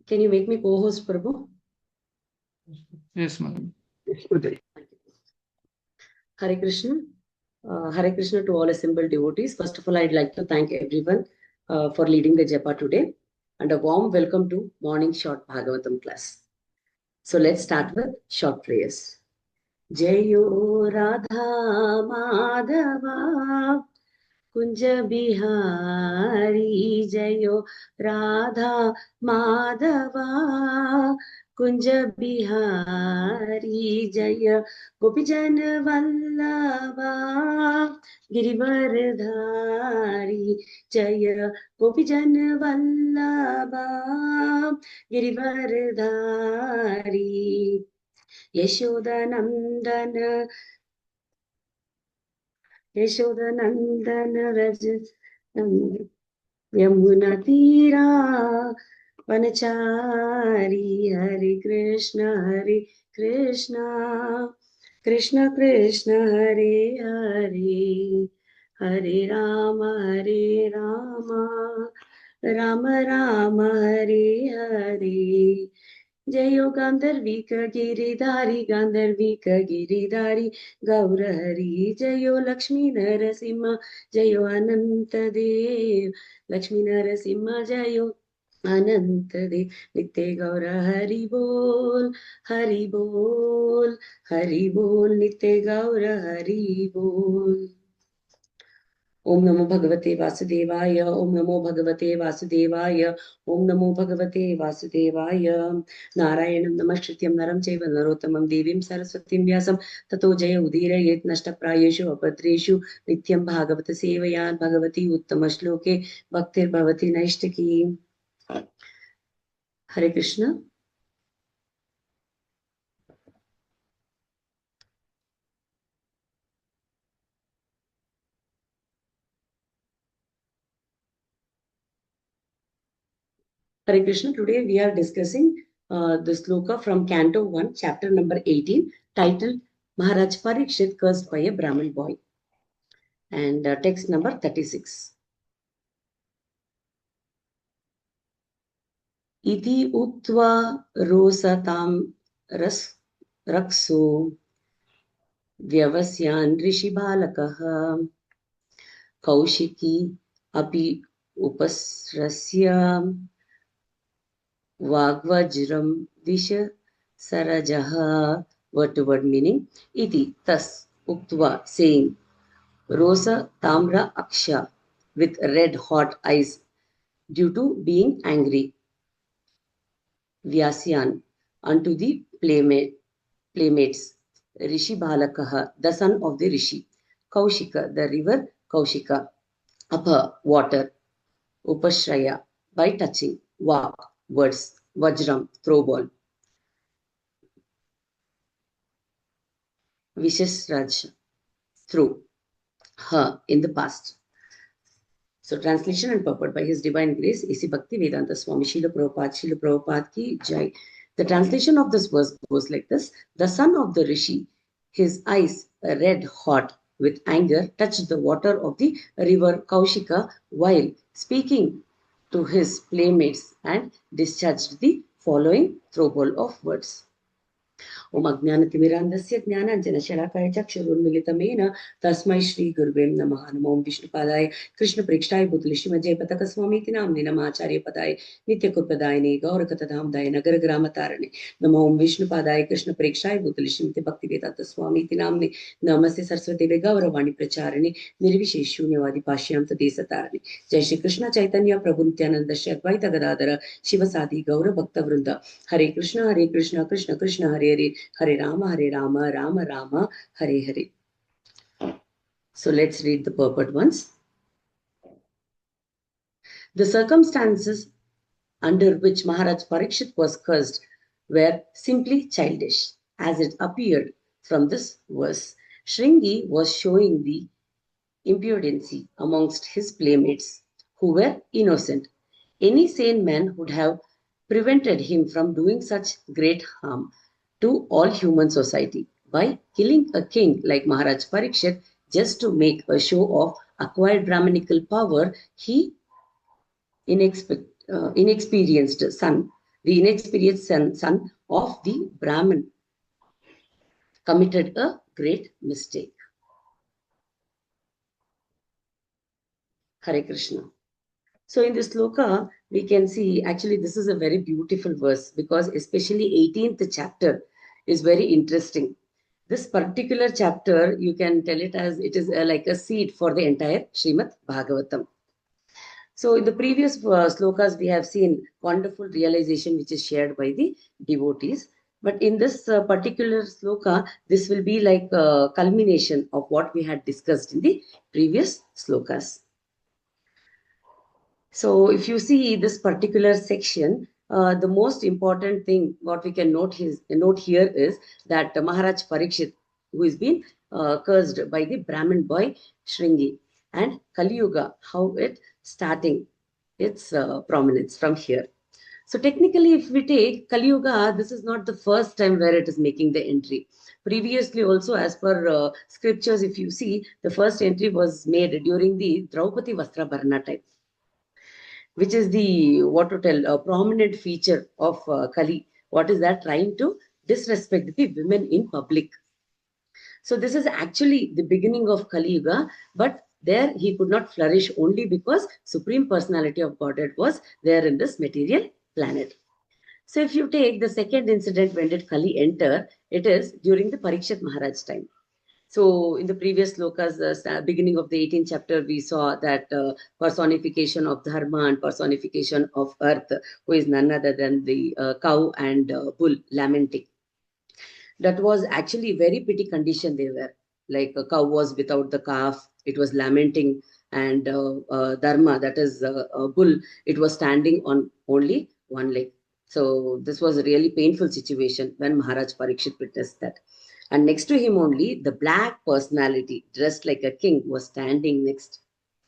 Can you make me co-host, Prabhu? Yes, madam. Hare Krishna. Hare Krishna to all assembled devotees. First of all, I'd like to thank everyone for leading the japa today, and a warm welcome to morning short Bhagavatam class. So let's start with short prayers. Jayo Radha Madhava Kunja Bihari Jayo Radha Madhava Kunja Bihari Jaya Gopijan Vallabha Girivardhari Jaya Gopijan Vallabha Girivardhari Yashodanandana Raj Yamuna Tira Vanachari Hare Krishna Krishna Krishna Hare Hare Hare Rama Rama Rama Hare Hare Jayo Gandharvika Giridhari Gaurahari Jayo Lakshmi Narasimha Jayo Anantadev Lakshmi Narasimha Jayo Anantadev Nitya Gaura Hari Bol Nitya Gaura Hari Bol. Om Namo Bhagavate Vasudevaya. Om Namo Bhagavate Vasudevaya. Om Namo Bhagavate Vasudevaya. Narayanam Namashrityam Naram Chaiva Narottamam Devim Saraswatim Vyasam Tato Jaya Udirayet Nashtaprayeshu Abhadreshu Nityam Bhagavata Sevayan Bhagavati Uttama Shloke Bhaktir Bhavati Naishtaki. Hare Krishna. Hare Krishna, today we are discussing the sloka from Canto 1, chapter number 18, titled Maharaj Parikshit cursed by a Brahmin boy. And text number 36. Iti utva rosatam rakso vyavasyan rishi balakaha kaushiki api upasrasya Vagvajram Visha Sarajaha. Word to word meaning. Iti, thus, Uktva, saying, Rosa Tamra Aksha, with red hot eyes, due to being angry. Vyasyan, unto the playmates. Rishi Balakaha, the son of the Rishi. Kaushika, the river Kaushika. Apha, water. Upashraya, by touching. Vak, words. Vajram, throw ball. Vishesraj, through. Her, in the past. So translation and purport by His Divine Grace, A.C. Bhakti Vedanta Swami Srila Prabhupada ki Jai. The translation of this verse goes like this. The son of the Rishi, his eyes red hot with anger, touched the water of the river Kaushika while speaking to his playmates and discharged the following throwball of words. Om Ajnanatimirandasya Jnananjana Shalakaya Chakshurunmilitamena Tasmai Shri Guruvem Namaha. Namo Om Vishnupadaya Krishna Prikshtai Bhutali Srimad Pataka Swamiti Namni Namacharya Padaya Nitya Kurpadayane Gaurakatadhamdaya Nagar Gramatarane. Namo Om Vishnupadaya Krishna Prikshtai Bhutali Srimad Bhaktivedanta Swamiti Namni Namaste Saraswati Gauravani Pracharane Nirvisheshunyavadi Pashyam Tadesatarane. Jai Shri Krishna Chaitanya Prabhu Nityananda Shri Advaita Gadadhara Shivasadi Gaura Bhakta Vrinda. Hare Krishna Krishna Krishna Hare Hare Hare Rama Rama Rama Hare Hare. So let's read the purport once. The circumstances under which Maharaj Parikshit was cursed were simply childish, as it appeared from this verse. Shringi was showing the impudency amongst his playmates, who were innocent. Any sane man would have prevented him from doing such great harm to all human society by killing a king like Maharaj Parikshit just to make a show of acquired Brahminical power. He inexperienced son The inexperienced son of the Brahmin committed a great mistake. Hare Krishna. So in this sloka, we can see, actually this is a very beautiful verse because especially 18th chapter is very interesting. This particular chapter, you can tell it as it is like a seed for the entire Srimad Bhagavatam. So in the previous slokas, we have seen wonderful realization which is shared by the devotees. But in this particular sloka, this will be like a culmination of what we had discussed in the previous slokas. So if you see this particular section, the most important thing what we can note here is that Maharaj Parikshit, who has been cursed by the Brahmin boy Shringi, and Kali Yuga, how it starting its prominence from here. So technically, if we take Kali Yuga, this is not the first time where it is making the entry. Previously also, as per scriptures, if you see, the first entry was made during the Draupadi Vastra Bharana time, which is the, what to tell, a prominent feature of Kali. What is that? Trying to disrespect the women in public. So this is actually the beginning of Kali Yuga, but there he could not flourish only because Supreme Personality of Godhead was there in this material planet. So if you take the second incident, when did Kali enter? It is during the Parikshit Maharaj time. So in the previous slokas, the beginning of the 18th chapter, we saw that personification of dharma and personification of earth, who is none other than the cow and bull lamenting. That was actually very pity condition they were. Like a cow was without the calf, it was lamenting, and dharma, that is a bull, it was standing on only one leg. So this was a really painful situation when Maharaj Parikshit witnessed that. And next to him only, the black personality, dressed like a king, was standing next,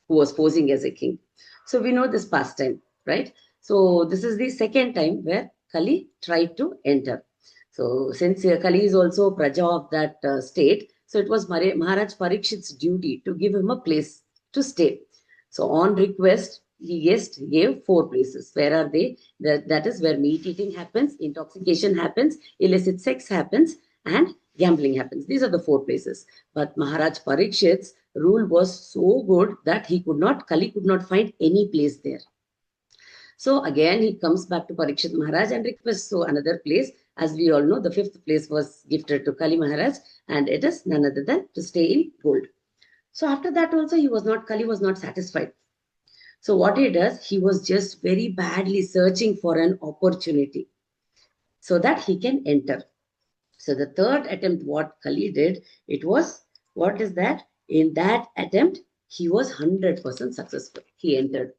who was posing as a king. So we know this pastime, right? So this is the second time where Kali tried to enter. So since Kali is also Praja of that state, so it was Maharaj Parikshit's duty to give him a place to stay. So on request, he gave 4 places. Where are they? That is where meat eating happens, intoxication happens, illicit sex happens, and gambling happens. These are the 4 places. But Maharaj Parikshit's rule was so good that Kali could not find any place there. So again, he comes back to Parikshit Maharaj and requests so another place. As we all know, the 5th place was gifted to Kali Maharaj, and it is none other than to stay in gold. So after that also, Kali was not satisfied. So what he does, he was just very badly searching for an opportunity so that he can enter. So the third attempt, what Kali did, it was, what is that? In that attempt, he was 100% successful. He entered.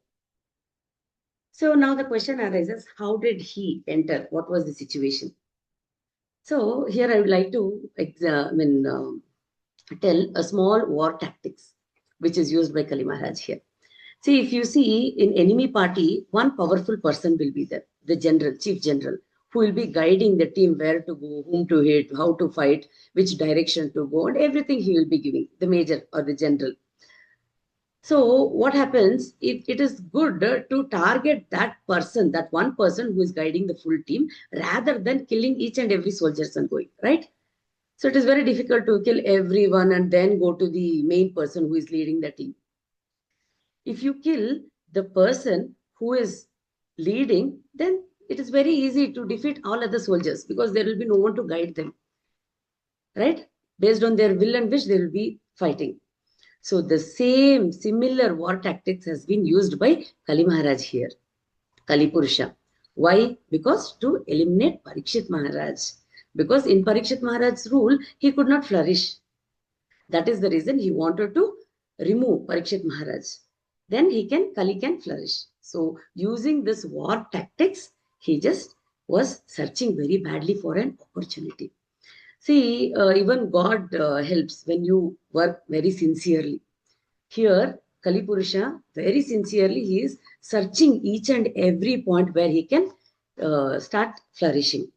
So now the question arises, how did he enter? What was the situation? So here I would like to tell a small war tactics, which is used by Kali Maharaj here. See, if you see in enemy party, one powerful person will be there, the general, chief general, who will be guiding the team where to go, whom to hit, how to fight, which direction to go, and everything he will be giving, the major or the general. So what happens, it is good to target that person, that one person who is guiding the full team, rather than killing each and every soldier and going, right? So it is very difficult to kill everyone and then go to the main person who is leading the team. If you kill the person who is leading, then it is very easy to defeat all other soldiers because there will be no one to guide them, right? Based on their will and wish, they will be fighting. So the similar war tactics has been used by Kali Maharaj here, Kali Purusha. Why? Because to eliminate Parikshit Maharaj. Because in Parikshit Maharaj's rule, he could not flourish. That is the reason he wanted to remove Parikshit Maharaj. Then Kali can flourish. So using this war tactics, he just was searching very badly for an opportunity. See, even God helps when you work very sincerely. Here, Kali Purusha, very sincerely, he is searching each and every point where he can start flourishing.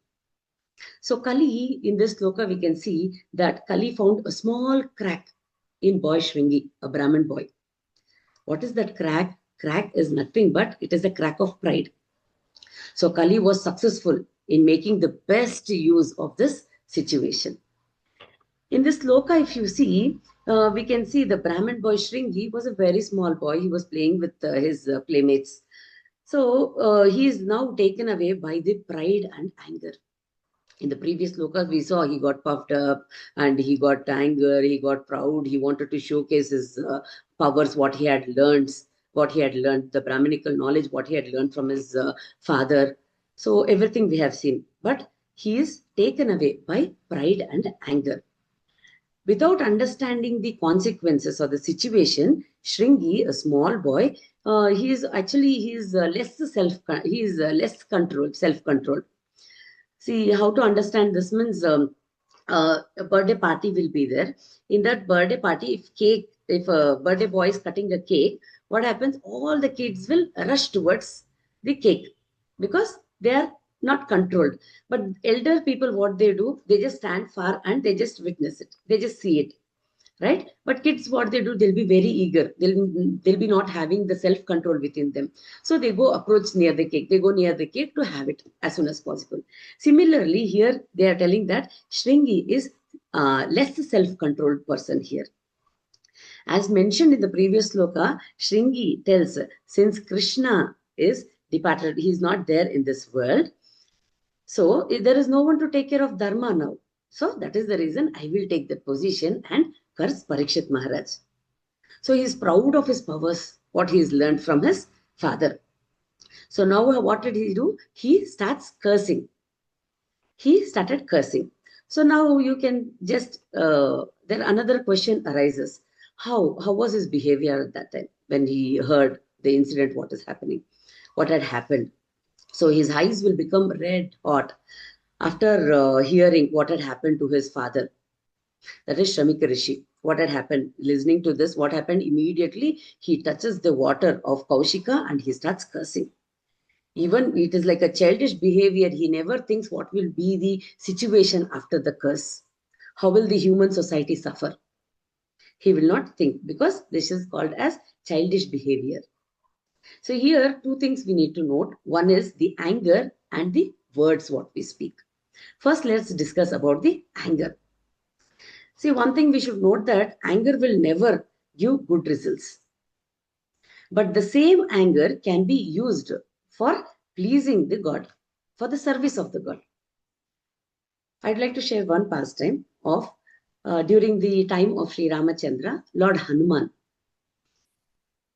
So Kali, in this sloka, we can see that Kali found a small crack in boy Shringi, a Brahmin boy. What is that crack? Crack is nothing but it is a crack of pride. So Kali was successful in making the best use of this situation. In this sloka, if you see, we can see the Brahmin boy Shringi was a very small boy. He was playing with his playmates. So he is now taken away by the pride and anger. In the previous slokas, we saw he got puffed up and he got anger, he got proud, he wanted to showcase his powers, what he had learned, the Brahminical knowledge, what he had learned from his father. So everything we have seen. But he is taken away by pride and anger. Without understanding the consequences of the situation, Shringi, a small boy, he is less controlled, self-controlled. See, how to understand this means a birthday party will be there. In that birthday party, if a birthday boy is cutting a cake, what happens? All the kids will rush towards the cake because they are not controlled. But elder people, what they do, they just stand far and they just witness it. They just see it, right? But kids, what they do, they'll be very eager. They'll be not having the self control within them. So they go approach near the cake. They go near the cake to have it as soon as possible. Similarly, here they are telling that Shringi is less self controlled person here. As mentioned in the previous sloka, Shringi tells, since Krishna is departed, he is not there in this world. So there is no one to take care of Dharma now. So that is the reason I will take that position and curse Parikshit Maharaj. So he is proud of his powers, what he has learned from his father. So now what did he do? He starts cursing. He started cursing. So now you can just, then another question arises. How was his behavior at that time when he heard the incident, what is happening, what had happened? So his eyes will become red hot after hearing what had happened to his father. That is Shramika Rishi. What had happened? Listening to this, what happened? Immediately, he touches the water of Kaushika and he starts cursing. Even it is like a childish behavior. He never thinks what will be the situation after the curse. How will the human society suffer? He will not think because this is called as childish behavior. So here, two things we need to note. One is the anger and the words what we speak. First, let's discuss about the anger. See, one thing we should note that anger will never give good results. But the same anger can be used for pleasing the God, for the service of the God. I'd like to share one pastime of during the time of Sri Ramachandra, Lord Hanuman.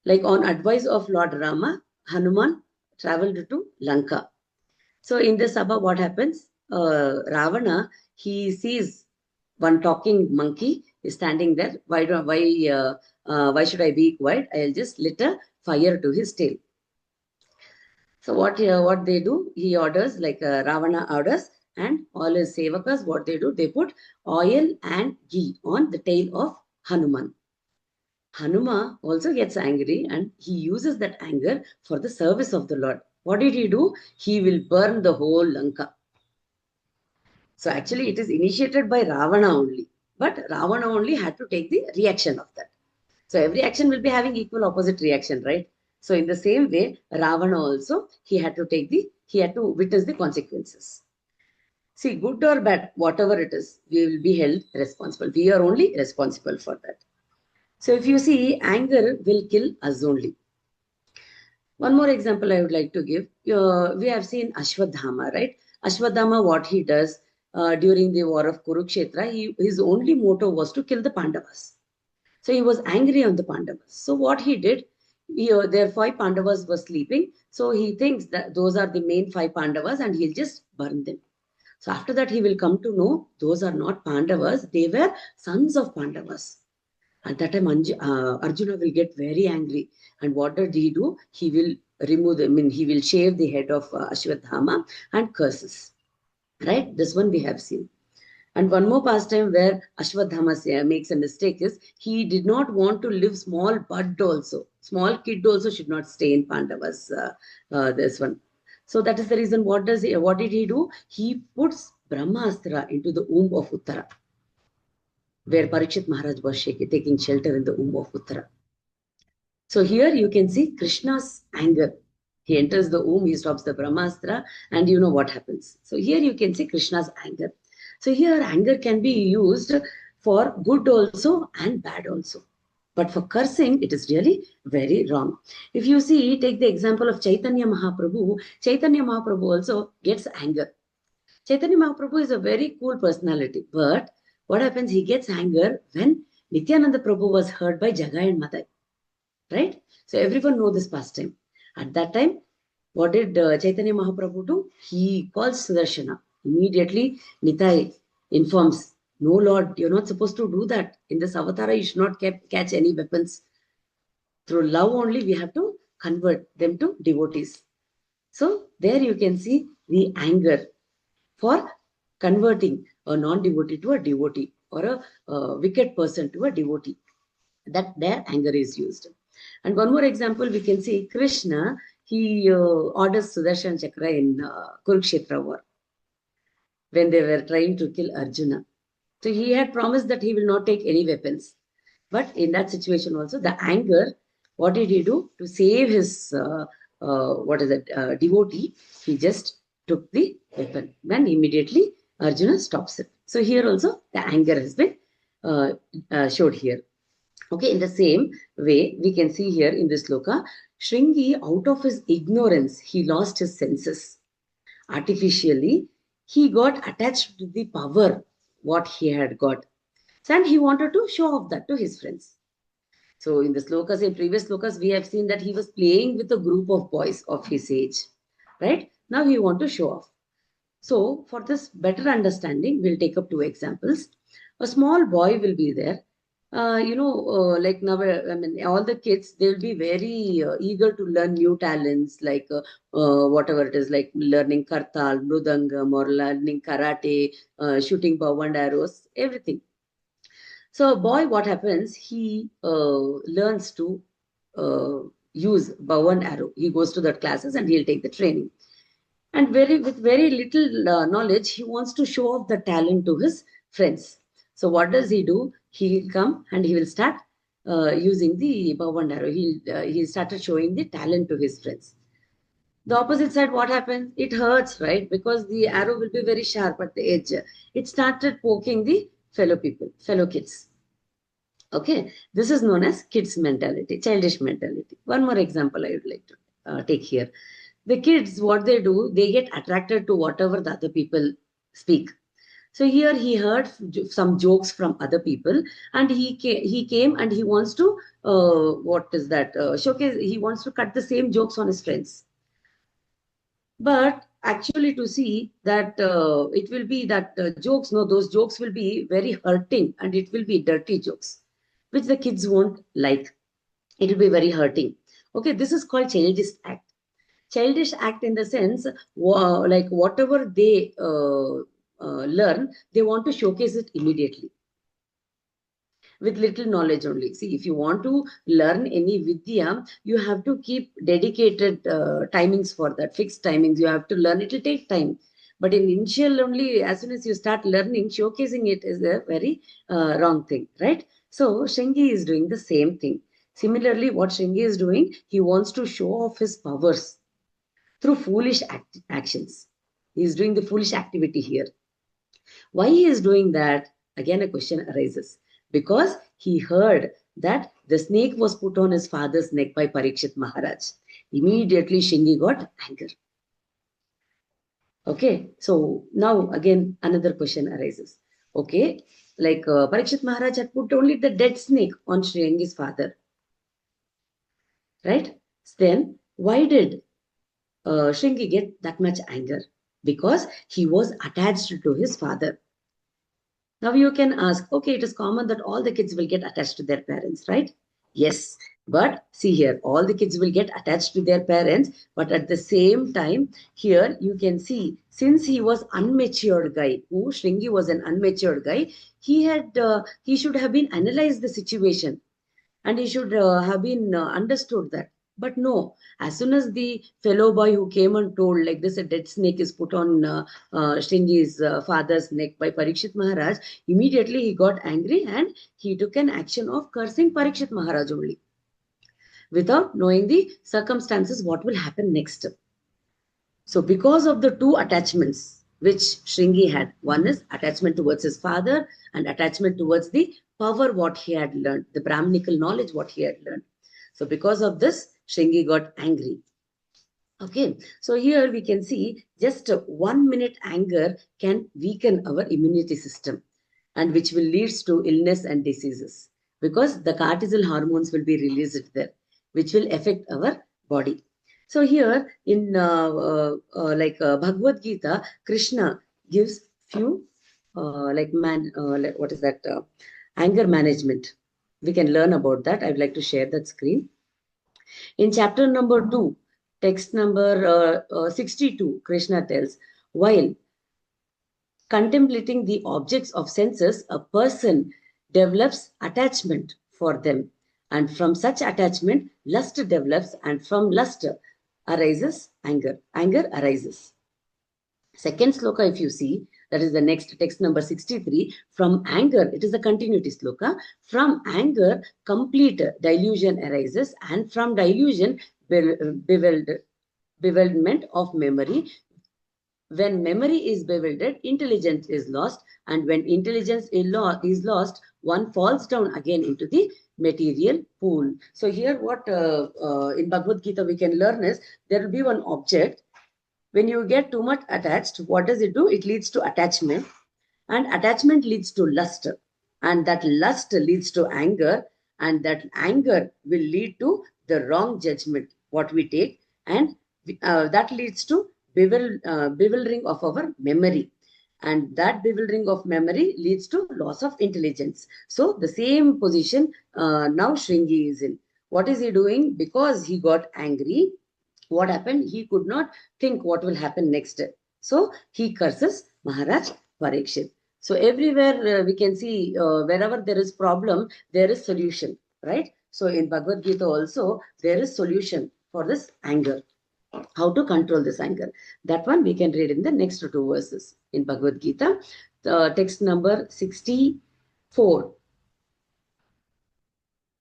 Like on advice of Lord Rama, Hanuman traveled to Lanka. So in the Sabha, what happens? Ravana, he sees one talking monkey is standing there. Why should I be quiet? I'll just lit a fire to his tail. So what they do? He orders, like Ravana orders, and all his sevakas, what they do? They put oil and ghee on the tail of Hanuman. Hanuma also gets angry and he uses that anger for the service of the Lord. What did he do? He will burn the whole Lanka. So actually it is initiated by Ravana only. But Ravana only had to take the reaction of that. So every action will be having equal opposite reaction, right? So in the same way, Ravana also, he had to witness the consequences. See, good or bad, whatever it is, we will be held responsible. We are only responsible for that. So if you see, anger will kill us only. One more example I would like to give. We have seen Ashwadhama, right? Ashwadhama, what he does during the war of Kurukshetra, his only motto was to kill the Pandavas. So he was angry on the Pandavas. So what he did, their 5 Pandavas were sleeping. So he thinks that those are the main 5 Pandavas and he'll just burn them. So after that, he will come to know those are not Pandavas. They were sons of Pandavas. At that time, Arjuna will get very angry. And what did he do? He will he will shave the head of Ashwadhama and curses. Right? This one we have seen. And one more pastime where Ashwadhama makes a mistake is he did not want to live small bud also. Small kid also should not stay in Pandavas. This one. So that is the reason. What did he do? He puts Brahmastra into the womb of Uttara, where Parikshit Maharaj was taking shelter in the womb of Uttara. So here you can see Krishna's anger. He enters the womb, he stops the Brahmastra, and you know what happens. So here you can see Krishna's anger. So here anger can be used for good also and bad also. But for cursing, it is really very wrong. If you see, take the example of Chaitanya Mahaprabhu. Chaitanya Mahaprabhu also gets anger. Chaitanya Mahaprabhu is a very cool personality. But what happens? He gets anger when Nityananda Prabhu was hurt by Jagai and Madai. Right? So everyone know this pastime. At that time, what did Chaitanya Mahaprabhu do? He calls Sudarshana. Immediately, Nitai informs, no Lord, you're not supposed to do that. In this avatara, you should not catch any weapons. Through love only, we have to convert them to devotees. So there you can see the anger for converting a non-devotee to a devotee or a wicked person to a devotee. That their anger is used. And one more example, we can see Krishna, he orders Sudarshan Chakra in Kurukshetra war when they were trying to kill Arjuna. So he had promised that he will not take any weapons. But in that situation also, the anger, what did he do? To save his, devotee, he just took the weapon. Then immediately Arjuna stops it. So here also, the anger has been showed here. Okay, in the same way, we can see here in this sloka, Shringi, out of his ignorance, he lost his senses. Artificially, he got attached to the power, what he had got. And he wanted to show off that to his friends. So in the slokas, in previous slokas, we have seen that he was playing with a group of boys of his age. Right? Now he want to show off. So for this better understanding, we'll take up two examples. A small boy will be there. Like now, I mean, all the kids, they'll be very eager to learn new talents, like whatever it is, like learning kartal, mrudangam, or learning karate, shooting bow and arrows, everything. So a boy, what happens? He learns to use bow and arrow. He goes to that classes and he'll take the training. And with very little knowledge, he wants to show off the talent to his friends. So what does he do? He will come and he will start using the bow and arrow. He started showing the talent to his friends. The opposite side, what happens? It hurts, right? Because the arrow will be very sharp at the edge. It started poking the fellow kids. Okay, this is known as kids mentality, childish mentality. One more example I would like to take here. The kids, what they do, they get attracted to whatever the other people speak. So here he heard some jokes from other people, and he came and he wants to showcase. He wants to cut the same jokes on his friends. But actually, to see that it will be that jokes. No, those jokes will be very hurting, and it will be dirty jokes, which the kids won't like. It will be very hurting. Okay, this is called childish act. Childish act in the sense, like whatever they learn, they want to showcase it immediately with little knowledge only. See, if you want to learn any vidya, you have to keep dedicated timings for that, fixed timings. You have to learn. It will take time. But in initial only, as soon as you start learning, showcasing it is a very wrong thing, right? So Shringi is doing the same thing. Similarly, what Shringi is doing, he wants to show off his powers through foolish actions. He is doing the foolish activity here. Why he is doing that? Again, a question arises. Because he heard that the snake was put on his father's neck by Parikshit Maharaj. Immediately, Shringi got anger. Okay, so now again, another question arises. Okay, like Parikshit Maharaj had put only the dead snake on Shringi's father. Right? Then, why did Shringi get that much anger? Because he was attached to his father. Now you can ask, okay, it is common that all the kids will get attached to their parents, right? Yes, but see here, all the kids will get attached to their parents, but at the same time, here you can see, since he was unmatured guy, who Shringi was an unmatured guy, he should have been analyzed the situation, and he should have been understood that. But no, as soon as the fellow boy who came and told, like this, a dead snake is put on Shringi's father's neck by Parikshit Maharaj, immediately he got angry and he took an action of cursing Parikshit Maharaj only. without knowing the circumstances, what will happen next. So because of the two attachments which Shringi had, one is attachment towards his father and attachment towards the power what he had learned, the Brahminical knowledge what he had learned. So because of this, Shringi got angry. Okay, so here we can see just 1 minute anger can weaken our immunity system, and which will lead to illness and diseases, because the cortisol hormones will be released there, which will affect our body. So here in Bhagavad Gita, Krishna gives few what is that, anger management. We can learn about that. I would like to share that screen. In chapter number 2, text number 62, Krishna tells, while contemplating the objects of senses, a person develops attachment for them. And from such attachment, lust develops, and from lust arises anger. Anger arises. Second sloka, if you see, that is the next text number 63. From anger, it is a continuity sloka. From anger, complete delusion arises, and from delusion, bewilderment of memory. When memory is bewildered, intelligence is lost, and when intelligence is lost, one falls down again into the material pool. So here what in Bhagavad Gita we can learn is, there will be one object. When you get too much attached, what does it do? It leads to attachment, and attachment leads to lust, and that lust leads to anger, and that anger will lead to the wrong judgment what we take, and that leads to bewildering of our memory, and that bewildering of memory leads to loss of intelligence. So the same position now Shringi is in. What is he doing? Because he got angry, what happened? He could not think what will happen next. So he curses Maharaj Parikshit. So everywhere we can see, wherever there is problem, there is solution, right? So in Bhagavad Gita also, there is solution for this anger. How to control this anger? That one we can read in the next 2 verses in Bhagavad Gita. Text number 64.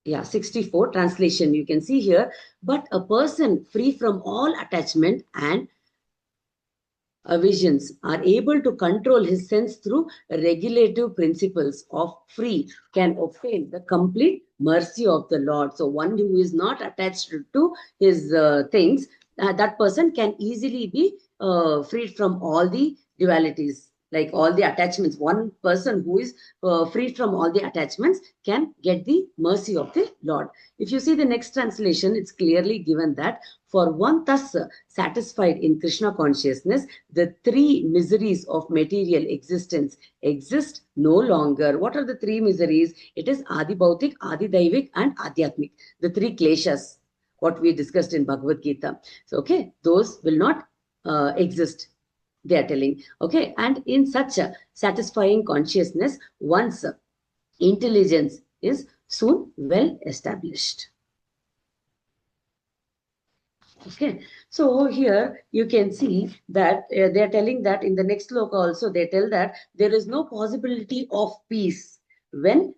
Yeah, 64 translation you can see here. But a person free from all attachment and visions are able to control his sense through regulative principles of free can obtain the complete mercy of the Lord. So one who is not attached to his things, that person can easily be freed from all the dualities, like all the attachments. One person who is freed from all the attachments can get the mercy of the Lord. If you see the next translation, it's clearly given that for one thus satisfied in Krishna consciousness, the 3 miseries of material existence exist no longer. What are the 3 miseries? It is Adi Bhautik, Adi Daivik, and Adhyatmik. The 3 kleshas, what we discussed in Bhagavad Gita. So, okay, those will not exist, they are telling. Okay, and in such a satisfying consciousness, one's intelligence is soon well established. Okay, so here you can see that they are telling that in the next sloka also, they tell that there is no possibility of peace when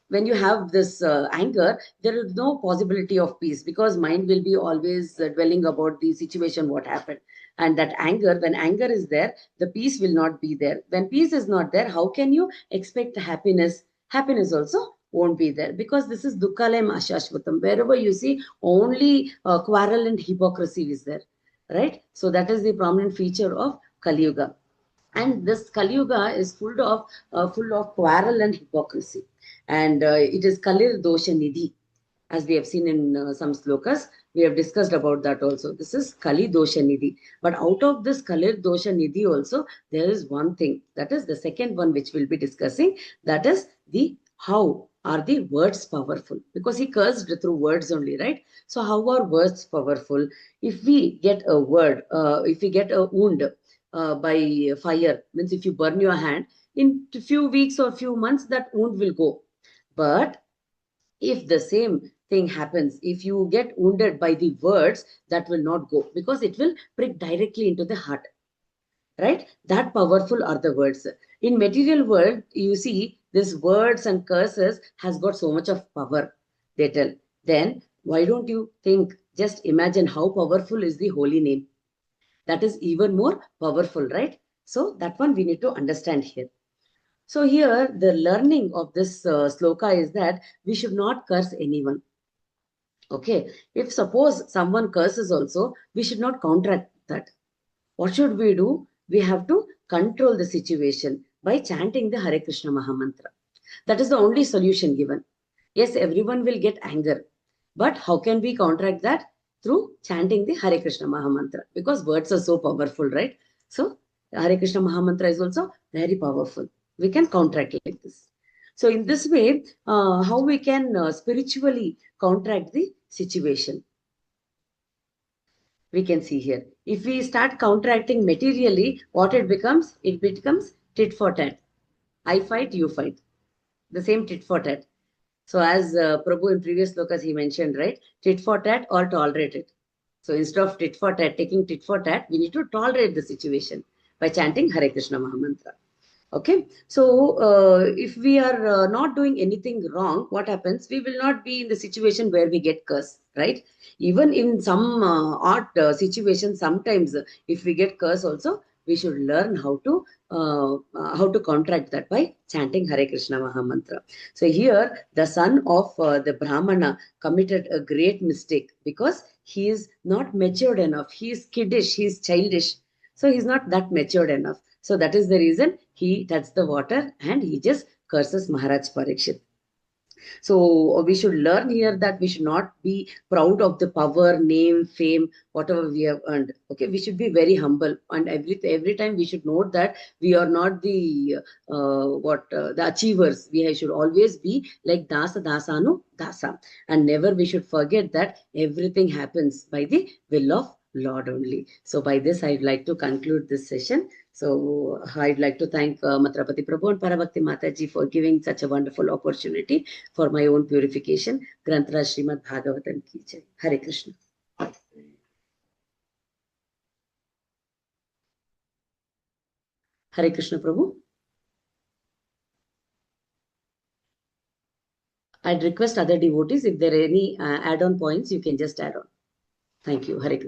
when you have this anger. There is no possibility of peace, because mind will be always dwelling about the situation what happened, and that anger, when anger is there, the peace will not be there. When peace is not there, how can you expect happiness? Happiness also won't be there, because this is dukkhalayam ashashvatam. Wherever you see, only quarrel and hypocrisy is there, right? So that is the prominent feature of Kali Yuga. And this Kali Yuga is full of quarrel and hypocrisy, and it is Kalir Dosha Nidhi, as we have seen in some slokas. We have discussed about that also. This is Kali Dosha Nidhi. But out of this Kalir Dosha Nidhi also, there is one thing, that is the second one which we'll be discussing, that is the how are the words powerful, because he cursed through words only, right? So how are words powerful? If we get a word, if we get a wound by fire, means if you burn your hand, in a few weeks or few months that wound will go. But if the same thing happens, if you get wounded by the words, that will not go, because it will prick directly into the heart, right? That powerful are the words. In material world, you see, this words and curses has got so much of power, they tell. then why don't you think, just imagine how powerful is the holy name. That is even more powerful, right? So that one we need to understand here. So here the learning of this sloka is that we should not curse anyone. Okay, if suppose someone curses also, we should not counteract that. What should we do? We have to control the situation by chanting the Hare Krishna Mahamantra. That is the only solution given. Yes, everyone will get anger. But how can we counteract that? Through chanting the Hare Krishna Mahamantra. Because words are so powerful, right? So, Hare Krishna Mahamantra is also very powerful. We can counteract like this. So, in this way, how we can spiritually counteract the situation? We can see here. If we start counteracting materially, what it becomes? It becomes tit for tat. I fight, you fight. The same tit for tat. So as Prabhu in previous slokas he mentioned, right? Tit for tat or tolerate it. So instead of tit for tat, taking tit for tat, we need to tolerate the situation by chanting Hare Krishna Mahamantra. Okay. So if we are not doing anything wrong, what happens? We will not be in the situation where we get cursed, right? Even in some art situations, sometimes if we get cursed also, we should learn how to counteract that by chanting Hare Krishna Mahamantra. So here the son of the Brahmana committed a great mistake because he is not matured enough. He is kiddish, he is childish. So he's not that matured enough. So that is the reason he touched the water and he just curses Maharaj Parikshit. So we should learn here that we should not be proud of the power, name, fame, whatever we have earned. Okay, we should be very humble, and every time we should note that we are not the achievers. We should always be like Dasa Dasanu Dasa, and never we should forget that everything happens by the will of Lord only. So by this, I'd like to conclude this session. So I'd like to thank Matrapati Prabhu and Parabhakti Mataji for giving such a wonderful opportunity for my own purification. Granthra Srimad Bhagavatam ki jai. Hare Krishna. Hare Krishna Prabhu. I'd request other devotees, if there are any add-on points, you can just add on. Thank you. Hare Krishna.